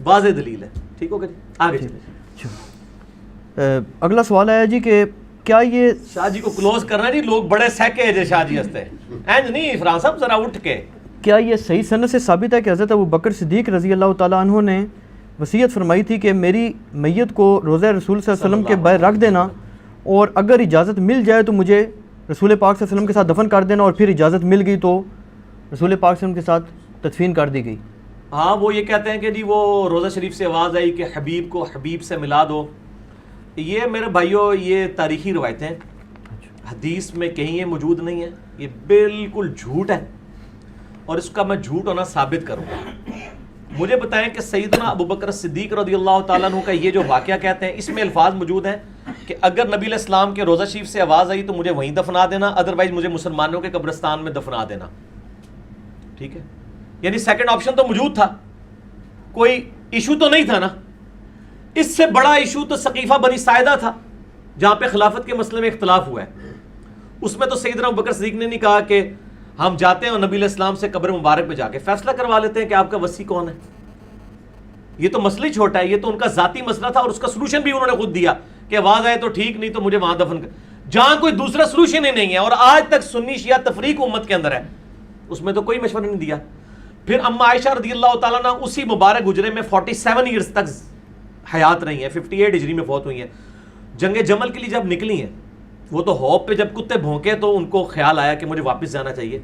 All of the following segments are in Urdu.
واضح دلیل ہے. ٹھیک ہوگا جی, آگے چلیں. اگلا سوال آیا جی کہ کیا یہ شاہ جی کو کلوز کرنا جی, لوگ بڑے سیکے جی شاہ جی ہستے اینج نہیں. فرحان صاحب ذرا اٹھ کے, کیا یہ صحیح سند سے ثابت ہے کہ حضرت ابو بکر صدیق رضی اللہ تعالیٰ عنہ نے وصیت فرمائی تھی کہ میری میت کو روضہ رسول صلی اللہ علیہ وسلم کے باہر رکھ دینا, اور اگر اجازت مل جائے تو مجھے رسول پاک صلی اللہ علیہ وسلم کے ساتھ دفن کر دینا, اور پھر اجازت مل گئی تو رسول پاک صلی اللہ علیہ وسلم کے ساتھ تدفین کر دی گئی؟ ہاں, وہ یہ کہتے ہیں کہ جی وہ روزہ شریف سے آواز آئی کہ حبیب کو حبیب سے ملا دو. یہ میرے بھائیوں یہ تاریخی روایتیں, حدیث میں کہیں یہ موجود نہیں ہے, یہ بالکل جھوٹ ہے, اور اس کا میں جھوٹ ہونا ثابت کروں گا. مجھے بتائیں کہ سیدنا ابو بکر صدیق رضی اللہ تعالیٰ عنہ کا یہ جو واقعہ کہتے ہیں, اس میں الفاظ موجود ہیں کہ اگر نبی علیہ السلام کے روزہ شریف سے آواز آئی تو مجھے وہیں دفنا دینا, ادروائز مجھے مسلمانوں کے قبرستان میں دفنا دینا. ٹھیک ہے, یعنی سیکنڈ آپشن تو موجود تھا, کوئی ایشو تو نہیں تھا نا. اس سے بڑا ایشو تو سقیفہ بنی ساعدہ تھا, جہاں پہ خلافت کے مسئلے میں اختلاف ہوا ہے. اس میں تو سیدنا ابو بکر صدیق نے نہیں کہا کہ ہم جاتے ہیں اور نبی علیہ السلام سے قبر مبارک پہ جا کے فیصلہ کروا لیتے ہیں کہ آپ کا وصی کون ہے. یہ تو مسئلہ ہی چھوٹا ہے, یہ تو ان کا ذاتی مسئلہ تھا, اور اس کا سلوشن بھی انہوں نے خود دیا کہ آواز آئے تو ٹھیک, نہیں تو مجھے وہاں دفن کر, جہاں کوئی دوسرا سلوشن ہی نہیں ہے. اور آج تک سنی شیعہ تفریق امت کے اندر ہے, اس میں تو کوئی مشورہ نہیں دیا. پھر اما عائشہ رضی اللہ تعالیٰ عنہ اسی مبارک حجرے میں 47 ایئرز تک حیات رہی ہیں, 58 ہجری میں فوت ہوئی ہیں. جنگ جمل کے لیے جب نکلی ہیں, وہ تو ہوپ پہ جب کتے بھونکے تو ان کو خیال آیا کہ مجھے واپس جانا چاہیے.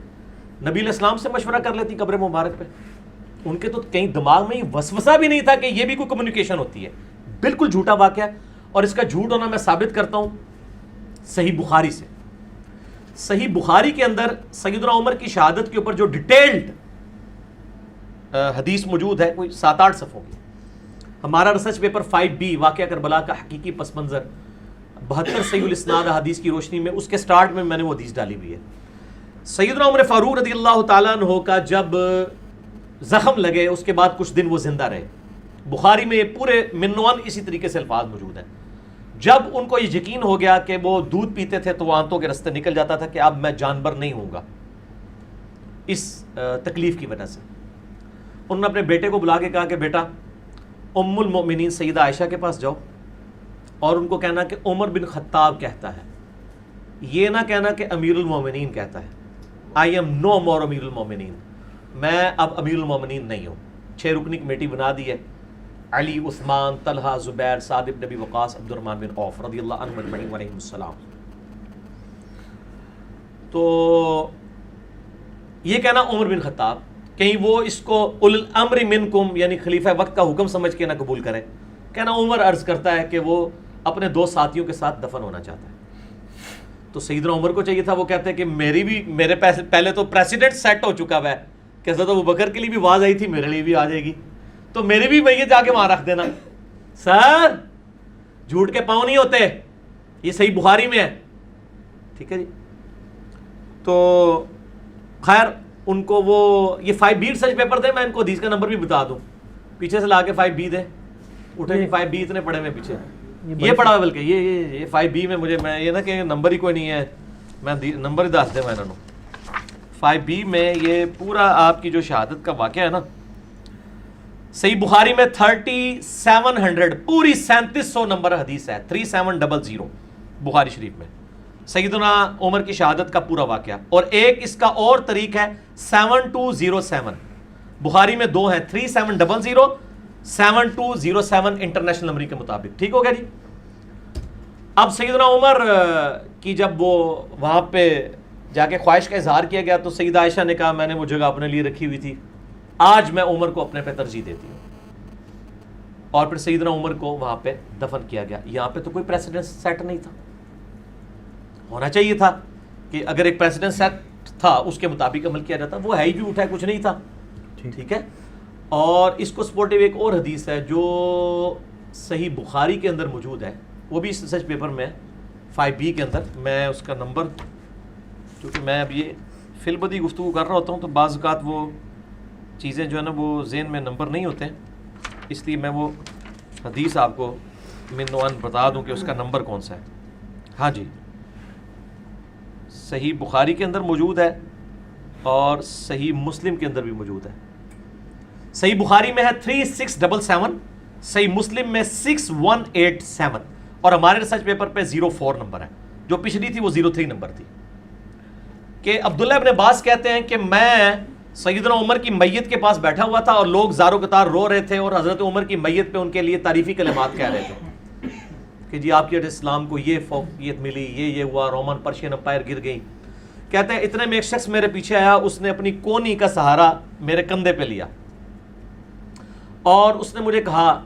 نبی علیہ السلام سے مشورہ کر لیتی قبر مبارک پہ. ان کے تو کہیں دماغ میں یہ وسوسہ بھی نہیں تھا کہ یہ بھی کوئی کمیونیکیشن ہوتی ہے. بالکل جھوٹا واقعہ ہے, اور اس کا جھوٹ ہونا میں ثابت کرتا ہوں صحیح بخاری سے. صحیح بخاری کے اندر سیدنا عمر کی شہادت کے اوپر جو ڈیٹیلڈ حدیث موجود ہے, کوئی 7-8 صفحوں کی. ہمارا ریسرچ پیپر 5B واقعہ کربلا کا حقیقی پس منظر 72 صحیح الاسناد حدیث کی روشنی میں, اس کے سٹارٹ میں میں نے وہ حدیث ڈالی ہوئی ہے. سیدنا عمر فاروق رضی اللہ تعالیٰ عنہ کا جب زخم لگے, اس کے بعد کچھ دن وہ زندہ رہے. بخاری میں پورے منوان اسی طریقے سے الفاظ موجود ہیں. جب ان کو یہ یقین ہو گیا کہ وہ دودھ پیتے تھے تو وہ آنتوں کے رستے نکل جاتا تھا کہ اب میں جانور نہیں ہوں گا, اس تکلیف کی وجہ سے انہوں نے اپنے بیٹے کو بلا کے کہا کہ بیٹا ام المؤمنین سیدہ عائشہ کے پاس جاؤ, اور ان کو کہنا کہ عمر بن خطاب کہتا ہے, یہ نہ کہنا کہ امیر المومنین کہتا ہے. آئی ایم نو مور امیر المومنین, میں اب امیر المومنین نہیں ہوں. 6 رکنی کمیٹی بنا دی ہے, علی, عثمان, طلحہ, زبیر, سعد بن ابی وقاص, عبد الرحمن بن عوف رضی اللہ عنہ اجمعین علیہم السلام. تو یہ کہنا عمر بن خطاب, کہیں وہ اس کو اولو الامر منکم یعنی خلیفہ وقت کا حکم سمجھ کے نہ قبول کریں. کہنا عمر عرض کرتا ہے کہ وہ اپنے 2 ساتھیوں کے ساتھ دفن ہونا چاہتا ہے. تو سیدنا عمر کو چاہیے تھا, وہ کہتے ہیں کہ میرے پہلے تو پریسیڈنٹ سیٹ ہو چکا ہوا ہے کہ حضرت ابوبکر کے لیے بھی آواز آئی تھی, میرے لیے بھی آ جائے گی, تو میرے بھی میت جا کے وہاں رکھ دینا. سر جھوٹ کے پاؤں نہیں ہوتے, یہ صحیح بخاری میں ہے. ٹھیک ہے جی. تو خیر ان کو وہ یہ 5B ریسرچ پیپر دے, میں ان کو حدیث کا نمبر بھی بتا دوں, پیچھے سے لا کے 5B دے. اٹھے جی 5B اتنے پڑے میں پیچھے, یہ پڑا ہے بلکہ یہ 5B میں مجھے, میں یہ نہ کہ نمبر ہی کوئی نہیں ہے, میں نمبر ہی دس دے میں انہوں. 5B میں یہ پورا آپ کی جو شہادت کا واقعہ ہے نا, صحیح بخاری میں 3700 پوری 3700 نمبر حدیث ہے, 3700 بخاری شریف میں سیدنا عمر کی شہادت کا پورا واقعہ. اور ایک اس کا اور طریق ہے 7207, بخاری میں 2 ہیں, 3700 7207 انٹرنیشنل نمبر کے مطابق. ٹھیک ہو گیا جی. اب سیدنا عمر کی جب وہ وہاں پہ جا کے خواہش کا اظہار کیا گیا تو سیدہ عائشہ نے کہا میں نے وہ جگہ اپنے لیے رکھی ہوئی تھی, آج میں عمر کو اپنے پہ ترجیح دیتی ہوں. اور پھر سیدنا عمر کو وہاں پہ دفن کیا گیا. یہاں پہ تو کوئی پریسیڈنٹ سیٹ نہیں تھا, ہونا چاہیے تھا کہ اگر ایک پریسیڈنٹ سیٹ تھا اس کے مطابق عمل کیا جاتا, وہ ہے ہی بھی اٹھا, کچھ نہیں تھا. ٹھیک ہے. اور اس کو سپورٹیو ایک اور حدیث ہے جو صحیح بخاری کے اندر موجود ہے, وہ بھی اس ریسرچ پیپر میں 5B کے اندر, میں اس کا نمبر, کیونکہ میں اب یہ فی البدی گفتگو کر رہا ہوتا ہوں تو بعض اوقات وہ چیزیں جو ہے نا وہ ذہن میں نمبر نہیں ہوتے ہیں, اس لیے میں وہ حدیث آپ کو منوان بتا دوں کہ اس کا نمبر کون سا ہے. ہاں جی, صحیح بخاری کے اندر موجود ہے اور صحیح مسلم کے اندر بھی موجود ہے. صحیح بخاری میں ہے 3677, صحیح مسلم میں 6187, اور ہمارے ریسرچ پیپر پہ 04 نمبر ہے. جو پچھلی تھی وہ 03 نمبر تھی. کہ عبداللہ ابن عباس کہتے ہیں کہ میں سیدنا عمر کی میت کے پاس بیٹھا ہوا تھا اور لوگ زارو قطار رو رہے تھے اور حضرت عمر کی میت پہ ان کے لیے تعریفی کلمات کہہ رہے تھے کہ جی آپ کی اسلام کو یہ فوقیت ملی, یہ ہوا, رومن پرشین امپائر گر گئی. کہتے ہیں اتنے میں ایک شخص میرے پیچھے آیا, اس نے اپنی کونی کا سہارا میرے کندھے پہ لیا اور اس نے مجھے کہا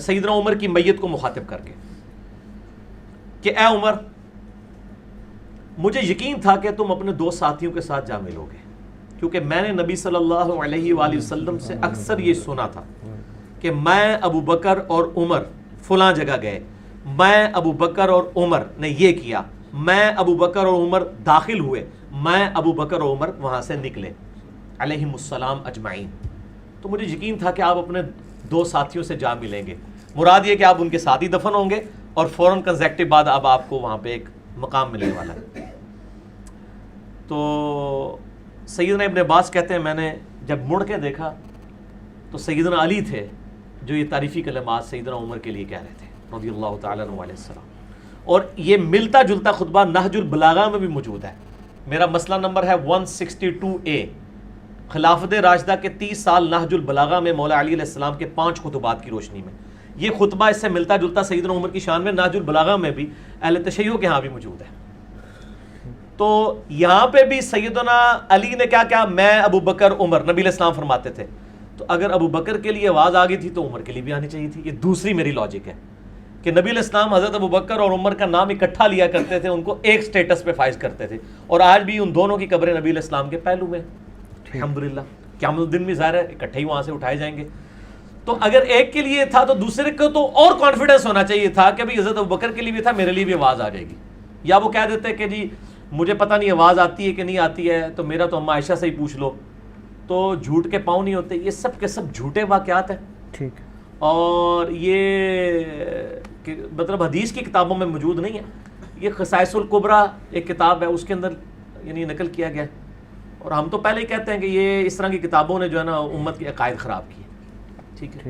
سیدنا عمر کی میت کو مخاطب کر کے کہ اے عمر, مجھے یقین تھا کہ تم اپنے 2 ساتھیوں کے ساتھ جا ملو گے, کیونکہ میں نے نبی صلی اللہ علیہ وآلہ وسلم سے اکثر یہ سنا تھا کہ میں ابو بکر اور عمر فلاں جگہ گئے, میں ابو بکر اور عمر نے یہ کیا, میں ابو بکر اور عمر داخل ہوئے, میں ابو بکر اور عمر وہاں سے نکلے علیہم السلام اجمعین. تو مجھے یقین تھا کہ آپ اپنے 2 ساتھیوں سے جا ملیں گے. مراد یہ کہ آپ ان کے ساتھ ہی دفن ہوں گے اور فوراً کنزیکٹو بعد اب آپ کو وہاں پہ ایک مقام ملنے والا ہے. تو سیدنا ابن عباس کہتے ہیں میں نے جب مڑ کے دیکھا تو سیدنا علی تھے جو یہ تعریفی کلمات سیدنا عمر کے لیے کہہ رہے تھے رضی اللہ تعالیٰ عنہ علیہ السلام. اور یہ ملتا جلتا خطبہ نہج البلاغہ میں بھی موجود ہے. میرا مسئلہ نمبر ہے 162A. خلافت راشدہ کے 30 سال نہج البلاغہ میں مولا علی علیہ السلام کے 5 خطبات کی روشنی میں یہ خطبہ اس سے ملتا جلتا سیدنا عمر کی شان میں نہج البلاغہ میں بھی اہل تشیع کے ہاں بھی موجود ہے. تو یہاں پہ بھی سیدنا علی نے کیا کیا, میں ابو بکر عمر, نبی علیہ السلام فرماتے تھے. تو اگر ابو بکر کے لیے آواز آ گئی تھی تو عمر کے لیے بھی آنی چاہیے تھی. یہ دوسری میری لاجک ہے کہ نبی علیہ السلام حضرت ابو بکر اور عمر کا نام اکٹھا لیا کرتے تھے, ان کو ایک سٹیٹس پہ فائز کرتے تھے, اور آج بھی ان دونوں کی قبریں نبی علیہ السلام کے پہلو میں الحمدللہ. قیامت الدین بھی ظاہر ہے اکٹھے ہی وہاں سے اٹھائے جائیں گے. تو اگر ایک کے لیے تھا تو دوسرے کو تو اور کانفیڈنس ہونا چاہیے تھا کہ حضرت ابو بکر کے لیے بھی تھا, میرے لیے بھی آواز آ جائے گی. یا وہ کہہ دیتے کہ جی مجھے پتہ نہیں آواز آتی ہے کہ نہیں آتی ہے, تو میرا تو اما عائشہ سے ہی پوچھ لو. تو جھوٹ کے پاؤں نہیں ہوتے. یہ سب کے سب جھوٹے واقعات ہیں. ٹھیک. اور یہ مطلب حدیث کی کتابوں میں موجود نہیں ہے. یہ خصائص الکبریٰ ایک کتاب ہے, اس کے اندر یعنی نقل کیا گیا ہے. اور ہم تو پہلے ہی کہتے ہیں کہ یہ اس طرح کی کتابوں نے جو ہے نا امت کے عقائد خراب کیے. ٹھیک ہے.